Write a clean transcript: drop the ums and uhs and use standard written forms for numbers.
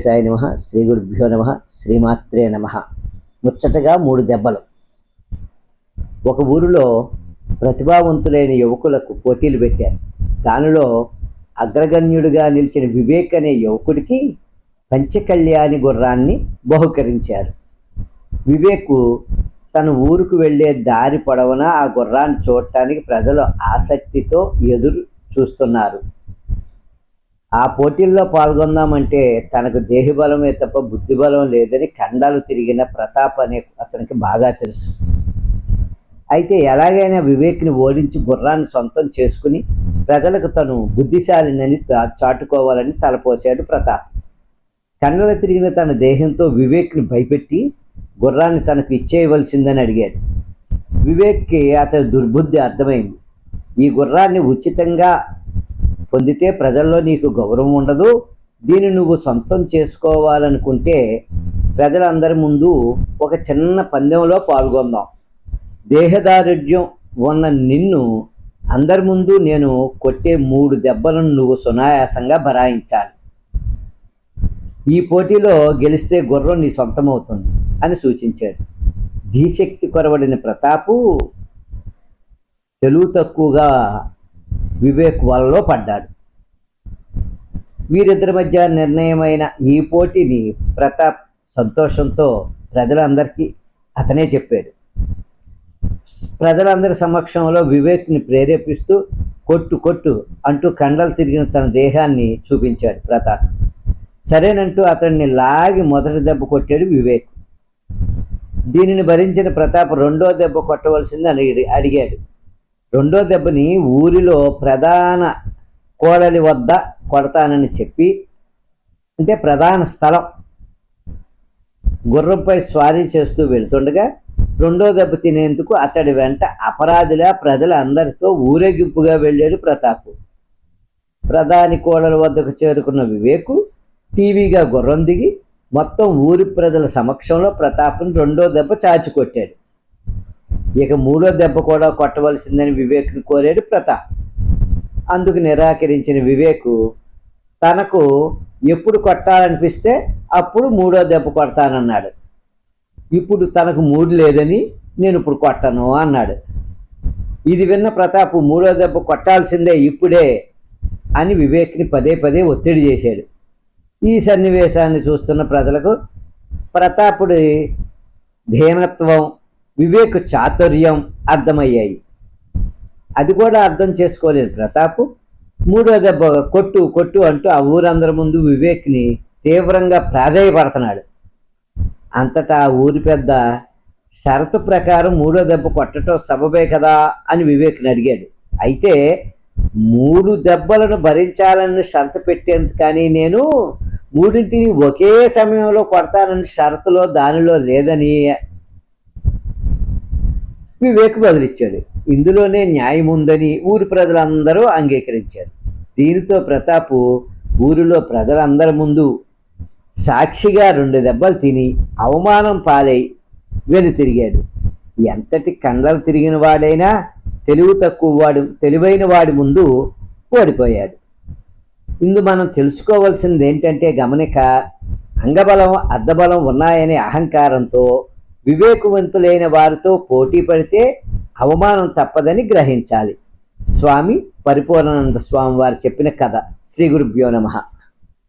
వెంకటేశాయ నమః. శ్రీ గురుభ్యో నమః. శ్రీమాత్రే నమః. ముచ్చటగా 3 దెబ్బలు. ఒక ఊరిలో ప్రతిభావంతులైన యువకులకు పోటీలు పెట్టారు. దానిలో అగ్రగణ్యుడిగా నిలిచిన వివేక్ అనే యువకుడికి పంచకళ్యాణి గుర్రాన్ని బహుకరించారు. వివేక్ తన ఊరుకు వెళ్ళే దారి పొడవునా ఆ గుర్రాన్ని చూడటానికి ప్రజలు ఆసక్తితో ఎదురు చూస్తున్నారు. ఆ పోటీల్లో పాల్గొందామంటే తనకు దేహబలమే తప్ప బుద్ధిబలం లేదని కండాలు తిరిగిన ప్రతాప్ అనే అతనికి బాగా తెలుసు. అయితే ఎలాగైనా వివేక్ని ఓడించి గుర్రాన్ని సొంతం చేసుకుని ప్రజలకు తను బుద్ధిశాలినని చాటుకోవాలని తలపోశాడు ప్రతాప్. కండలు తిరిగిన తన దేహంతో వివేక్ని భయపెట్టి గుర్రాన్ని తనకు ఇచ్చేయవలసిందని అడిగాడు. వివేక్కి అతని దుర్బుద్ధి అర్థమైంది. ఈ గుర్రాన్ని ఉచితంగా పొందితే ప్రజల్లో నీకు గౌరవం ఉండదు. దీన్ని నువ్వు సొంతం చేసుకోవాలనుకుంటే ప్రజలందరి ముందు ఒక చిన్న పందెంలో పాల్గొందాం. దేహదారుఢ్యం ఉన్న నిన్ను అందరి ముందు నేను కొట్టే 3 దెబ్బలను నువ్వు సునాయాసంగా బరాయించాలి. ఈ పోటీలో గెలిస్తే గుర్రం నీ సొంతమవుతుంది అని సూచించాడు. ధీశక్తి కొరవడిన ప్రతాపు తెలుగు తక్కువగా వివేక్ వలలో పడ్డాడు. వీరిద్దరి మధ్య నిర్ణయమైన ఈ పోటీని ప్రతాప్ సంతోషంతో ప్రజలందరికీ అతనే చెప్పాడు. ప్రజలందరి సమక్షంలో వివేక్ని ప్రేరేపిస్తూ కొట్టు కొట్టు అంటూ కండలు తిరిగిన తన దేహాన్ని చూపించాడు ప్రతాప్. సరేనంటూ అతన్ని లాగి మొదటి దెబ్బ కొట్టాడు వివేక్. దీనిని భరించిన ప్రతాప్ 2వ దెబ్బ కొట్టవలసిందని అడిగాడు. 2వ దెబ్బని ఊరిలో ప్రధాన కోడలి వద్ద కొడతానని చెప్పి, అంటే ప్రధాన స్థలం, గుర్రంపై స్వారీ చేస్తూ వెళ్తుండగా 2వ దెబ్బ తినేందుకు అతడి వెంట అపరాధిలా ప్రజలందరితో ఊరేగింపుగా వెళ్ళాడు ప్రతాప్. ప్రధాని కోడల వద్దకు చేరుకున్న వివేకు టీవీగా గుర్రం దిగి మొత్తం ఊరి ప్రజల సమక్షంలో ప్రతాప్ని 2వ దెబ్బ చాచి కొట్టాడు. ఇక 3వ దెబ్బ కూడా కొట్టవలసిందని వివేక్ని కోరాడు ప్రతాప్. అందుకు నిరాకరించిన వివేకు తనకు ఎప్పుడు కొట్టాలనిపిస్తే అప్పుడు 3వ దెబ్బ కొడతానన్నాడు. ఇప్పుడు తనకు మూడు లేదని నేను ఇప్పుడు కొట్టను అన్నాడు. ఇది విన్న ప్రతాప్ 3వ దెబ్బ కొట్టాల్సిందే ఇప్పుడే అని వివేక్ని పదే పదే ఒత్తిడి చేశాడు. ఈ సన్నివేశాన్ని చూస్తున్న ప్రజలకు ప్రతాపుడి ధీనత్వం, వివేక్ చాతుర్యం అర్థమయ్యాయి. అది కూడా అర్థం చేసుకోలేని ప్రతాప్ 3వ దెబ్బ కొట్టు కొట్టు అంటూ ఆ ఊరందరి ముందు వివేక్ని తీవ్రంగా ప్రాధేయపడుతున్నాడు. అంతటా ఆ ఊరి పెద్ద షరతు ప్రకారం 3వ దెబ్బ కొట్టడం సబబే కదా అని వివేక్ని అడిగాడు. అయితే 3 దెబ్బలను భరించాలని షరతు పెట్టేందుకు కానీ నేను 3ంటిని ఒకే సమయంలో కొడతానని షరతులో దానిలో లేదని వివేక్ బదిలిచ్చాడు. ఇందులోనే న్యాయం ఉందని ఊరి ప్రజలందరూ అంగీకరించారు. దీనితో ప్రతాప్ ఊరిలో ప్రజలందరి ముందు సాక్షిగా 2 దెబ్బలు తిని అవమానం పాలై వెనుతిరిగాడు. ఎంతటి కండలు తిరిగిన వాడైనా తెలివైన వాడి ముందు ఓడిపోయాడు. ఇందు మనం తెలుసుకోవాల్సింది ఏంటంటే గమనిక, అంగబలం అర్ధబలం ఉన్నాయనే అహంకారంతో వివేకవంతులైన వారితో పోటీ పడితే అవమానం తప్పదని గ్రహించాలి. స్వామి పరిపూర్ణానంద స్వామి వారు చెప్పిన కథ. శ్రీ గురుభ్యో నమః.